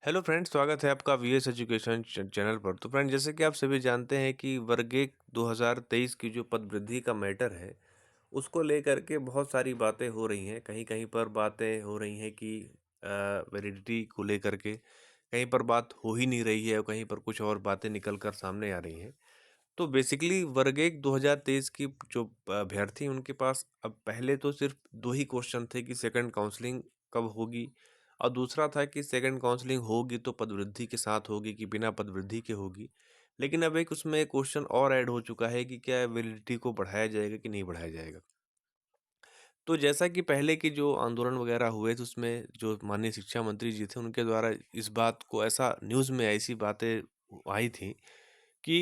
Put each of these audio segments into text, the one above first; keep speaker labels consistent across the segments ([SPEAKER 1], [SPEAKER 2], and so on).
[SPEAKER 1] Hello friends, स्वागत है आपका वीएस एजुकेशन चैनल पर। तो फ्रेंड, जैसे कि आप सभी जानते हैं कि वर्ग 1 2023 की जो पद वृद्धि का मैटर है, उसको लेकर के बहुत सारी बातें हो रही हैं। कहीं-कहीं पर बातें हो रही हैं कि वैलिडिटी को लेकर के, कहीं पर बात हो ही नहीं रही है और कहीं पर कुछ और बातें निकल कर सामने आ रही हैं। तो बेसिकली वर्ग 1 2023 की जो अभ्यर्थी उनके पास अब पहले तो सिर्फ 2 ही क्वेश्चन थे कि सेकंड काउंसलिंग कब होगी, और दूसरा था कि सेकंड काउंसलिंग होगी तो पदवृद्धि के साथ होगी कि बिना पदवृद्धि के होगी। लेकिन अब एक उसमें क्वेश्चन और ऐड हो चुका है कि क्या वैलिडिटी को बढ़ाया जाएगा कि नहीं बढ़ाया जाएगा। तो जैसा कि पहले की जो आंदोलन वगैरह हुए थे उसमें जो माननीय शिक्षा मंत्री जी थे उनके द्वारा इस बात को ऐसा न्यूज़ में ऐसी बातें आई थी कि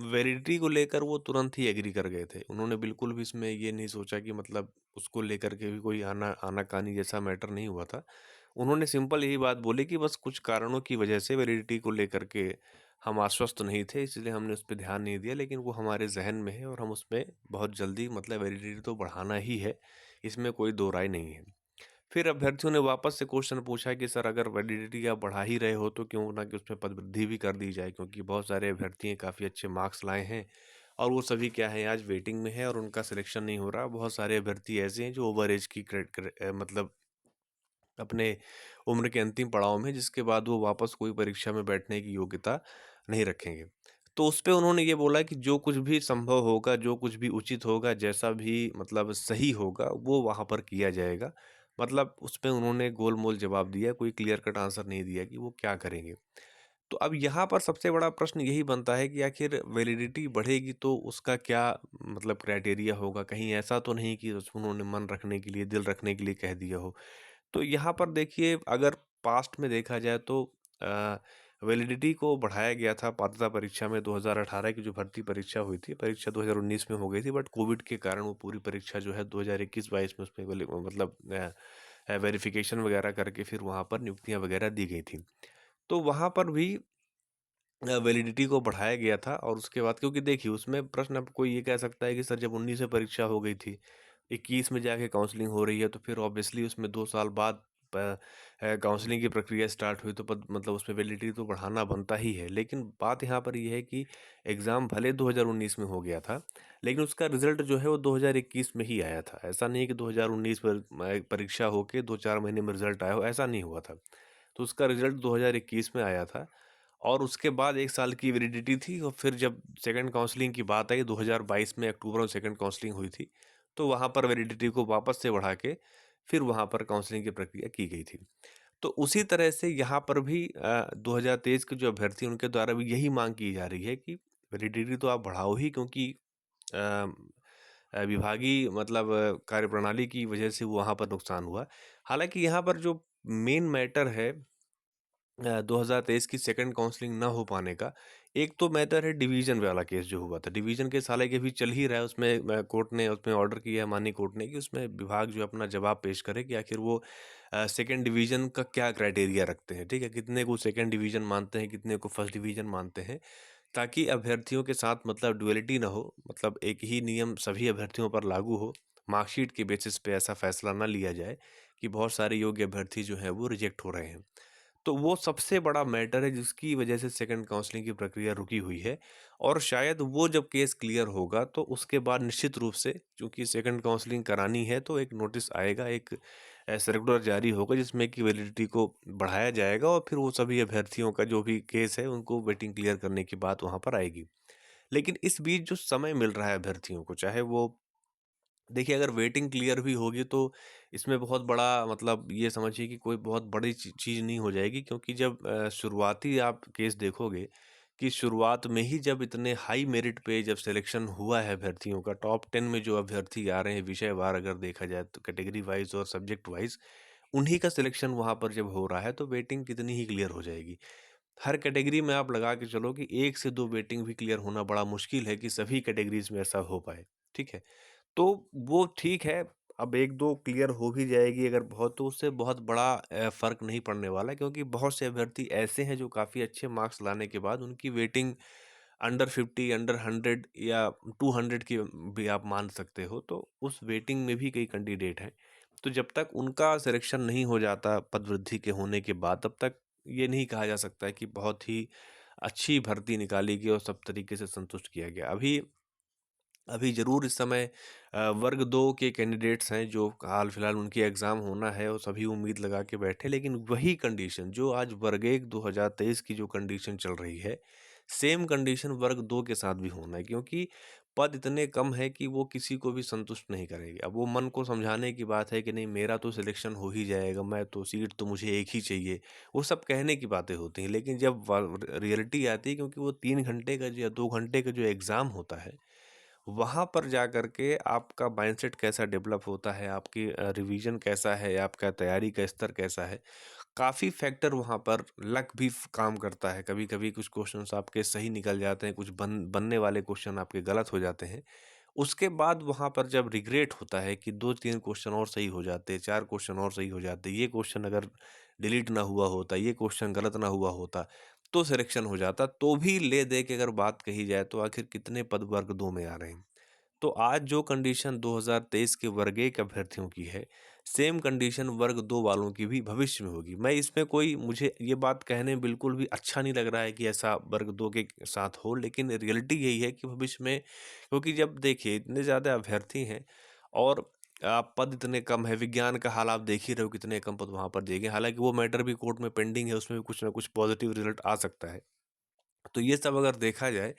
[SPEAKER 1] वैलिडिटी को लेकर वो तुरंत ही एग्री कर गए थे। उन्होंने बिल्कुल भी इसमें ये नहीं सोचा कि मतलब उसको लेकर के भी कोई आनाकानी जैसा मैटर नहीं हुआ था। उन्होंने सिंपल यही बात बोली कि बस कुछ कारणों की वजह से वैलिडिटी को लेकर के हम आश्वस्त नहीं थे, इसलिए हमने उस पे ध्यान नहीं दिया, लेकिन वो हमारे ज़हन में है और हम उसमें बहुत जल्दी मतलब वैलिडिटी तो बढ़ाना ही है, इसमें कोई दो राय नहीं है। फिर अभ्यर्थियों ने वापस से क्वेश्चन पूछा कि सर, अगर वैलिडिटी आप बढ़ा ही रहे हो तो क्यों ना कि उसमें पदवृद्धि भी कर दी जाए, क्योंकि बहुत सारे अभ्यर्थी काफ़ी अच्छे मार्क्स लाए हैं और वो सभी क्या है आज वेटिंग में है और उनका सिलेक्शन नहीं हो रहा। बहुत सारे अभ्यर्थी ऐसे हैं जो ओवर एज की मतलब अपने उम्र के अंतिम पड़ाव में, जिसके बाद वो वापस कोई परीक्षा में बैठने की योग्यता नहीं रखेंगे। तो उस पे उन्होंने ये बोला कि जो कुछ भी संभव होगा, जो कुछ भी उचित होगा, जैसा भी मतलब सही होगा, वो वहाँ पर किया जाएगा। मतलब उसपे उन्होंने गोल-मोल जवाब दिया, कोई क्लियर कट आंसर नहीं दिया कि वो क्या करेंगे। तो अब यहाँ पर सबसे बड़ा प्रश्न यही बनता है कि आखिर वैलिडिटी बढ़ेगी तो उसका क्या मतलब क्राइटेरिया होगा? कहीं ऐसा तो नहीं कि उन्होंने मन रखने के लिए, दिल रखने के लिए कह दिया हो। तो यहाँ पर देखिए, अगर पास्ट में देखा जाए तो वैलिडिटी को बढ़ाया गया था पात्रता परीक्षा में। 2018 की जो भर्ती परीक्षा हुई थी, परीक्षा 2019 में हो गई थी, बट कोविड के कारण वो पूरी परीक्षा जो है 2021-22 में उसमें मतलब वेरिफिकेशन वगैरह करके फिर वहाँ पर नियुक्तियाँ वगैरह दी गई थी। तो वहाँ पर भी वैलिडिटी को बढ़ाया गया था, और उसके बाद क्योंकि देखिए उसमें प्रश्न, अब कोई ये कह सकता है कि सर, जब 19 में परीक्षा हो गई थी, 21 में जाके काउंसलिंग हो रही है, तो फिर ऑब्वियसली उसमें 2 साल बाद काउंसलिंग की प्रक्रिया स्टार्ट हुई तो मतलब उसमें वैलिडिटी तो बढ़ाना बनता ही है। लेकिन बात यहाँ पर ये है कि एग्ज़ाम भले 2019 में हो गया था, लेकिन उसका रिज़ल्ट जो है वो 2021 में ही आया था। ऐसा नहीं है कि 2019 पर परीक्षा होके 2-4 महीने में रिज़ल्ट आया हो, ऐसा नहीं हुआ था। तो उसका रिज़ल्ट 2021 में आया था और उसके बाद 1 साल की वैलिडिटी थी, और फिर जब सेकंड काउंसलिंग की बात आई 2022 में अक्टूबर में सेकंड काउंसलिंग हुई थी, तो वहाँ पर वैलिडिटी को वापस से बढ़ा के फिर वहाँ पर काउंसलिंग की प्रक्रिया की गई थी। तो उसी तरह से यहाँ पर भी 2023 के जो अभ्यर्थी हैं उनके द्वारा भी यही माँग की जा रही है कि वैलिडिटी तो आप बढ़ाओ ही, क्योंकि अ विभागीय मतलब कार्यप्रणाली की वजह से वहाँ पर नुकसान हुआ। हालाँकि यहाँ पर जो मेन मैटर है 2023 की सेकंड काउंसलिंग ना हो पाने का, एक तो मैटर है डिवीज़न वाला केस जो हुआ था। डिवीज़न केस हालाँकि अभी चल ही रहा है, उसमें कोर्ट ने उसमें ऑर्डर किया है माननीय कोर्ट ने कि उसमें विभाग जो है अपना जवाब पेश करे कि आखिर वो सेकंड डिवीज़न का क्या क्राइटेरिया रखते हैं, ठीक है? कितने को सेकंड डिवीज़न मानते हैं, कितने को फर्स्ट डिवीज़न मानते हैं, ताकि अभ्यर्थियों के साथ मतलब डुअलिटी ना हो, मतलब एक ही नियम सभी अभ्यर्थियों पर लागू हो। मार्कशीट के बेसिस पे ऐसा फैसला ना लिया जाए कि बहुत सारे योग्य अभ्यर्थी जो हैं वो रिजेक्ट हो रहे हैं। तो वो सबसे बड़ा मैटर है जिसकी वजह से सेकंड काउंसलिंग की प्रक्रिया रुकी हुई है, और शायद वो जब केस क्लियर होगा तो उसके बाद निश्चित रूप से, चूंकि सेकंड काउंसलिंग करानी है, तो एक नोटिस आएगा, एक सर्कुलर जारी होगा जिसमें कि वैलिडिटी को बढ़ाया जाएगा, और फिर वो सभी अभ्यर्थियों का जो भी केस है उनको वेटिंग क्लियर करने की बात वहाँ पर आएगी। लेकिन इस बीच जो समय मिल रहा है अभ्यर्थियों को, चाहे वो देखिए, अगर वेटिंग क्लियर भी होगी तो इसमें बहुत बड़ा मतलब ये समझिए कि कोई बहुत बड़ी चीज़ नहीं हो जाएगी, क्योंकि जब शुरुआती आप केस देखोगे कि शुरुआत में ही जब इतने हाई मेरिट पे जब सिलेक्शन हुआ है अभ्यर्थियों का, टॉप 10 में जो अभ्यर्थी आ रहे हैं विषयवार अगर देखा जाए तो कैटेगरी वाइज और सब्जेक्ट वाइज, उन्हीं का सिलेक्शन वहाँ पर जब हो रहा है तो वेटिंग कितनी ही क्लियर हो जाएगी। हर कैटेगरी में आप लगा के चलो कि 1 से 2 वेटिंग भी क्लियर होना बड़ा मुश्किल है कि सभी कैटेगरीज़ में ऐसा हो पाए, ठीक है? तो वो ठीक है, अब 1-2 क्लियर हो भी जाएगी अगर बहुत, तो उससे बहुत बड़ा फ़र्क नहीं पड़ने वाला है, क्योंकि बहुत से अभ्यर्थी ऐसे हैं जो काफ़ी अच्छे मार्क्स लाने के बाद उनकी वेटिंग अंडर 50, अंडर 100 या 200 की भी आप मान सकते हो, तो उस वेटिंग में भी कई कैंडिडेट हैं। तो जब तक उनका सिलेक्शन नहीं हो जाता पदवृद्धि के होने के बाद, तब तक ये नहीं कहा जा सकता है कि बहुत ही अच्छी भर्ती निकाली गई और सब तरीके से संतुष्ट किया गया। अभी अभी ज़रूर इस समय वर्ग 2 के कैंडिडेट्स हैं जो हाल-फिलहाल उनकी एग्ज़ाम होना है और सभी उम्मीद लगा के बैठे, लेकिन वही कंडीशन जो आज वर्ग 1 2023 की जो कंडीशन चल रही है, सेम कंडीशन वर्ग 2 के साथ भी होना है, क्योंकि पद इतने कम हैं कि वो किसी को भी संतुष्ट नहीं करेंगे। अब वो मन को समझाने की बात है कि नहीं, मेरा तो सिलेक्शन हो ही जाएगा, मैं तो सीट तो मुझे एक ही चाहिए, वो सब कहने की बातें होती हैं। लेकिन जब रियलिटी आती है, क्योंकि वो 3 घंटे का या 2 घंटे का जो एग्ज़ाम होता है, वहाँ पर जा कर के आपका माइंडसेट कैसा डेवलप होता है, आपकी रिवीजन कैसा है, आपका तैयारी का स्तर कैसा है, काफ़ी फैक्टर वहाँ पर लक भी काम करता है। कभी-कभी कुछ क्वेश्चंस आपके सही निकल जाते हैं, कुछ बनने वाले क्वेश्चन आपके गलत हो जाते हैं। उसके बाद वहाँ पर जब रिग्रेट होता है कि 2-3 क्वेश्चन और सही हो जाते, 4 क्वेश्चन और सही हो जाते, ये क्वेश्चन अगर डिलीट ना हुआ होता, ये क्वेश्चन गलत ना हुआ होता, तो सिलेक्शन हो जाता। तो भी ले दे के अगर बात कही जाए तो आखिर कितने पद वर्ग 2 में आ रहे हैं। तो आज जो कंडीशन 2023 के वर्ग 1 अभ्यर्थियों की है, सेम कंडीशन वर्ग 2 वालों की भी भविष्य में होगी। मैं इसमें कोई, मुझे ये बात कहने में बिल्कुल भी अच्छा नहीं लग रहा है कि ऐसा वर्ग 2 के साथ हो, लेकिन रियलिटी यही है कि भविष्य में, क्योंकि जब देखिए इतने ज़्यादा अभ्यर्थी हैं और पद इतने कम है, विज्ञान का हाल आप देख ही रहे हो कितने कम पद वहाँ पर दिए गए। हालाँकि वो मैटर भी कोर्ट में पेंडिंग है, उसमें भी कुछ ना कुछ पॉजिटिव रिजल्ट आ सकता है। तो ये सब अगर देखा जाए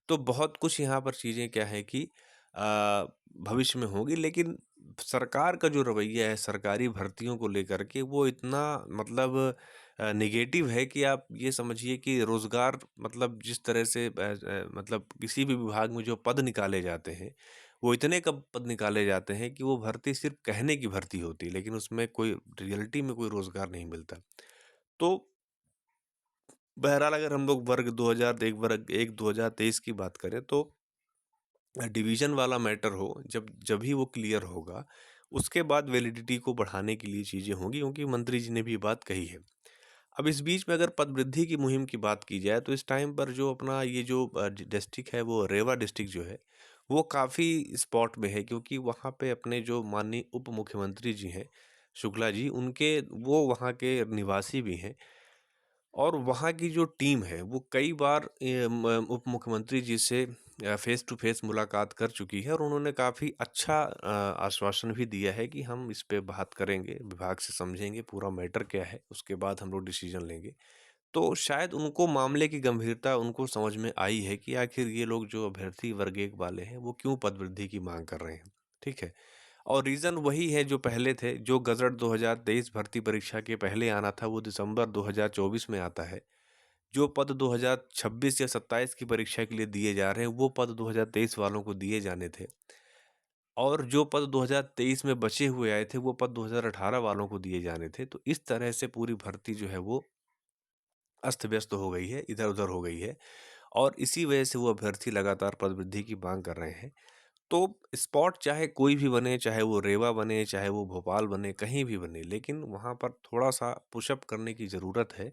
[SPEAKER 1] तो बहुत कुछ यहाँ पर चीज़ें क्या है कि भविष्य में होगी, लेकिन सरकार का जो रवैया है सरकारी भर्तियों को लेकर के, वो इतना मतलब नेगेटिव है कि आप ये समझिए कि रोज़गार, मतलब जिस तरह से मतलब किसी भी विभाग में जो पद निकाले जाते हैं, वो इतने कम पद निकाले जाते हैं कि वो भर्ती सिर्फ कहने की भर्ती होती है, लेकिन उसमें कोई रियलिटी में कोई रोज़गार नहीं मिलता। तो बहरहाल अगर हम लोग वर्ग 1 2023 की बात करें तो डिवीज़न वाला मैटर हो, जब ही वो क्लियर होगा, उसके बाद वैलिडिटी को बढ़ाने के लिए चीज़ें होंगी, क्योंकि मंत्री जी ने भी बात कही है। अब इस बीच में अगर पद वृद्धि की मुहिम की बात की जाए तो इस टाइम पर जो अपना ये जो डिस्ट्रिक्ट है, वो रेवा डिस्ट्रिक्ट जो है, वो काफ़ी स्पॉट में है, क्योंकि वहाँ पे अपने जो माननीय उप मुख्यमंत्री जी हैं, शुक्ला जी, उनके वो वहाँ के निवासी भी हैं। और वहाँ की जो टीम है वो कई बार उप मुख्यमंत्री जी से फेस टू फेस मुलाकात कर चुकी है और उन्होंने काफ़ी अच्छा आश्वासन भी दिया है कि हम इस पे बात करेंगे, विभाग से समझेंगे पूरा मैटर क्या है, उसके बाद हम लोग डिसीजन लेंगे। तो शायद उनको मामले की गंभीरता उनको समझ में आई है कि आखिर ये लोग जो अभ्यर्थी वर्ग 1 वाले हैं वो क्यों पद वृद्धि की मांग कर रहे हैं। ठीक है? और रीज़न वही है जो पहले थे, जो गज़ट 2023 भर्ती परीक्षा के पहले आना था वो दिसंबर 2024 में आता है। जो पद 2026 या 27 की परीक्षा के लिए दिए जा रहे हैं, वो पद 2023 वालों को दिए जाने थे। और जो पद 2023 में बचे हुए आए थे, वो पद 2018 वालों को दिए जाने थे। तो इस तरह से पूरी भर्ती जो है वो अस्त-व्यस्त हो गई है, इधर-उधर हो गई है और इसी वजह से वो अभ्यर्थी लगातार पद वृद्धि की माँग कर रहे हैं। तो स्पॉट चाहे कोई भी बने, चाहे वो रेवा बने, चाहे वो भोपाल बने, कहीं भी बने, लेकिन वहाँ पर थोड़ा-सा पुशअप करने की ज़रूरत है।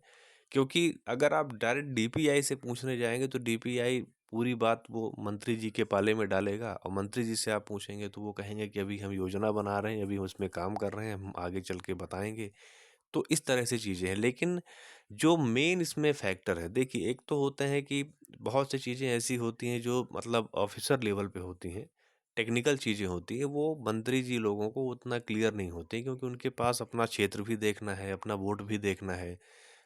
[SPEAKER 1] क्योंकि अगर आप डायरेक्ट डीपीआई से पूछने जाएँगे तो डीपीआई पूरी बात वो मंत्री जी के पाले में डालेगा और मंत्री जी से आप पूछेंगे तो वो कहेंगे कि अभी हम योजना बना रहे हैं, अभी हम उसमें काम कर रहे हैं, हम आगे चल के बताएँगे। तो इस तरह से चीज़ें हैं, लेकिन जो मेन इसमें फैक्टर है, देखिए एक तो होते हैं कि बहुत सी चीज़ें ऐसी होती हैं जो मतलब ऑफ़िसर लेवल पे होती हैं, टेक्निकल चीज़ें होती हैं, वो मंत्री जी लोगों को उतना क्लियर नहीं होती, क्योंकि उनके पास अपना क्षेत्र भी देखना है, अपना वोट भी देखना है,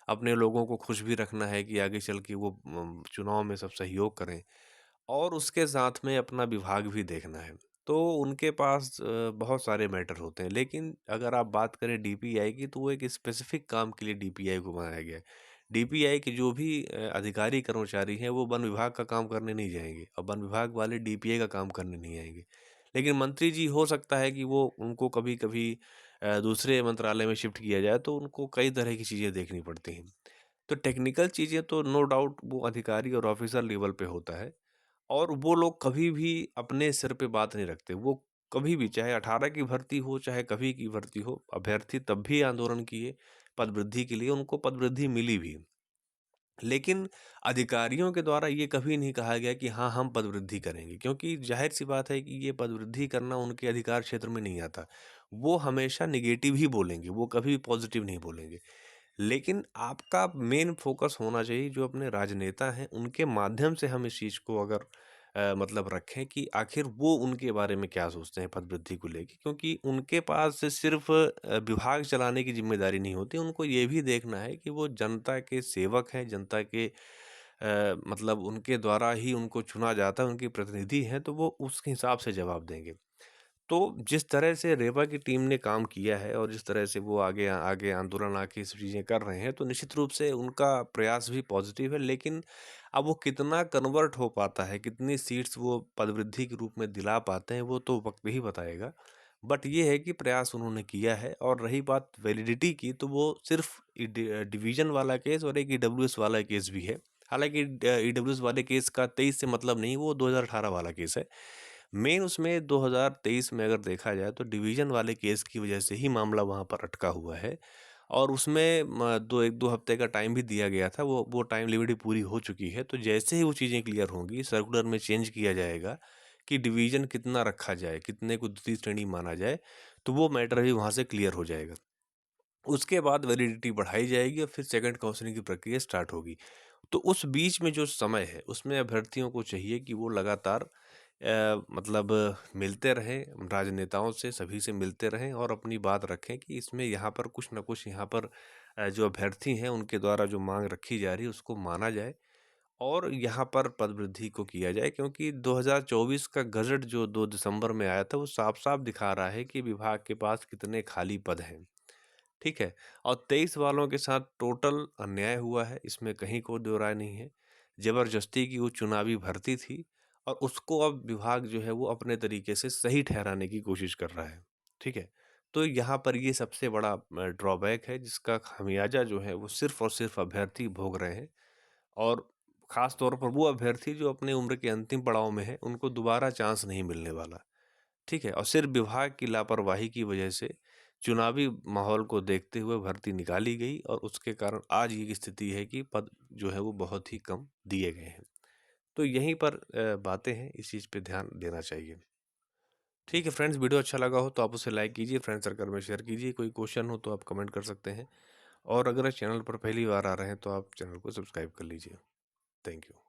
[SPEAKER 1] अपने लोगों को खुश भी रखना है कि आगे चल के वो चुनाव में सब सहयोग करें और उसके साथ में अपना विभाग भी देखना है। तो उनके पास बहुत सारे मैटर होते हैं, लेकिन अगर आप बात करें डीपीआई की तो वो एक स्पेसिफ़िक काम के लिए डीपीआई को बनाया गया है। डीपीआई के जो भी अधिकारी कर्मचारी हैं वो वन विभाग का काम करने नहीं जाएँगे और वन विभाग वाले डीपीआई का काम करने नहीं आएँगे। लेकिन मंत्री जी हो सकता है कि वो उनको कभी-कभी दूसरे मंत्रालय में शिफ्ट किया जाए तो उनको कई तरह की चीज़ें देखनी पड़ती हैं। तो टेक्निकल चीज़ें तो नो डाउट वो अधिकारी और ऑफ़िसर लेवल पे होता है। और वो लोग कभी भी अपने सिर पे बात नहीं रखते। वो कभी भी चाहे 18 की भर्ती हो, चाहे कभी की भर्ती हो, अभ्यर्थी तब भी आंदोलन किए पद वृद्धि के लिए, उनको पद वृद्धि मिली भी। लेकिन अधिकारियों के द्वारा ये कभी नहीं कहा गया कि हाँ, हम पद वृद्धि करेंगे, क्योंकि ज़ाहिर-सी बात है कि ये पद वृद्धि करना उनके अधिकार क्षेत्र में नहीं आता। वो हमेशा नेगेटिव ही बोलेंगे, वो कभी पॉज़िटिव नहीं बोलेंगे। लेकिन आपका मेन फ़ोकस होना चाहिए जो अपने राजनेता हैं, उनके माध्यम से हम इस चीज़ को अगर मतलब रखें कि आखिर वो उनके बारे में क्या सोचते हैं पदवृद्धि को लेके। क्योंकि उनके पास सिर्फ़ विभाग चलाने की ज़िम्मेदारी नहीं होती, उनको ये भी देखना है कि वो जनता के सेवक हैं, जनता के मतलब उनके द्वारा ही उनको चुना जाता है, उनके प्रतिनिधि हैं, तो वो उस हिसाब से जवाब देंगे। तो जिस तरह से रेवा की टीम ने काम किया है और जिस तरह से वो आगे आगे आंदोलन आके सब चीज़ें कर रहे हैं, तो निश्चित रूप से उनका प्रयास भी पॉजिटिव है। लेकिन अब वो कितना कन्वर्ट हो पाता है, कितनी सीट्स वो पदवृद्धि के रूप में दिला पाते हैं, वो तो वक़्त ही बताएगा। बट ये है कि प्रयास उन्होंने किया है। और रही बात वैलिडिटी की, तो वो सिर्फ़ डिवीज़न वाला केस और एक ईडब्ल्यूएस वाला केस भी है। हालाँकि ईडब्ल्यूएस वाले केस का 23 से मतलब नहीं, वो 2018 वाला केस है। मेन उसमें 2023 में अगर देखा जाए तो डिवीज़न वाले केस की वजह से ही मामला वहाँ पर अटका हुआ है। और उसमें 1-2 हफ्ते का टाइम भी दिया गया था, वो टाइम लिमिट भी पूरी हो चुकी है। तो जैसे ही वो चीज़ें क्लियर होंगी, सर्कुलर में चेंज किया जाएगा कि डिवीज़न कितना रखा जाए, कितने को द्वितीय श्रेणी माना जाए, तो वो मैटर भी वहाँ से क्लियर हो जाएगा। उसके बाद वैलिडिटी बढ़ाई जाएगी और फिर सेकंड काउंसलिंग की प्रक्रिया स्टार्ट होगी। तो उस बीच में जो समय है, उसमें अभ्यर्थियों को चाहिए कि वो लगातार मतलब मिलते रहें, राजनेताओं से, सभी से मिलते रहें और अपनी बात रखें कि इसमें यहाँ पर कुछ न कुछ यहाँ पर जो अभ्यर्थी हैं, उनके द्वारा जो माँग रखी जा रही है, उसको माना जाए और यहाँ पर पदवृद्धि को किया जाए। क्योंकि 2024 का गज़ट जो 2 दिसंबर में आया था, वो साफ-साफ दिखा रहा है कि विभाग के पास कितने खाली पद हैं। ठीक है? और 23 वालों के साथ टोटल अन्याय हुआ है, इसमें कहीं कोई दो राय नहीं है। ज़बरदस्ती की वो चुनावी भर्ती थी और उसको अब विभाग जो है वो अपने तरीके से सही ठहराने की कोशिश कर रहा है। ठीक है? तो यहाँ पर ये सबसे बड़ा ड्रॉबैक है जिसका खामियाज़ा जो है वो सिर्फ़ और सिर्फ़ अभ्यर्थी भोग रहे हैं। और ख़ास तौर पर वो अभ्यर्थी जो अपने उम्र के अंतिम पड़ाव में हैं, उनको दोबारा चांस नहीं मिलने वाला। ठीक है? और सिर्फ़ विभाग की लापरवाही की वजह से चुनावी माहौल को देखते हुए भर्ती निकाली गई और उसके कारण आज ये स्थिति है कि पद जो है वो बहुत ही कम दिए गए हैं। तो यहीं पर बातें हैं, इस चीज़ पे ध्यान देना चाहिए। ठीक है फ्रेंड्स, वीडियो अच्छा लगा हो तो आप उसे लाइक कीजिए, फ्रेंड सर्कल में शेयर कीजिए, कोई क्वेश्चन हो तो आप कमेंट कर सकते हैं और अगर इस चैनल पर पहली बार आ रहे हैं तो आप चैनल को सब्सक्राइब कर लीजिए। Thank you.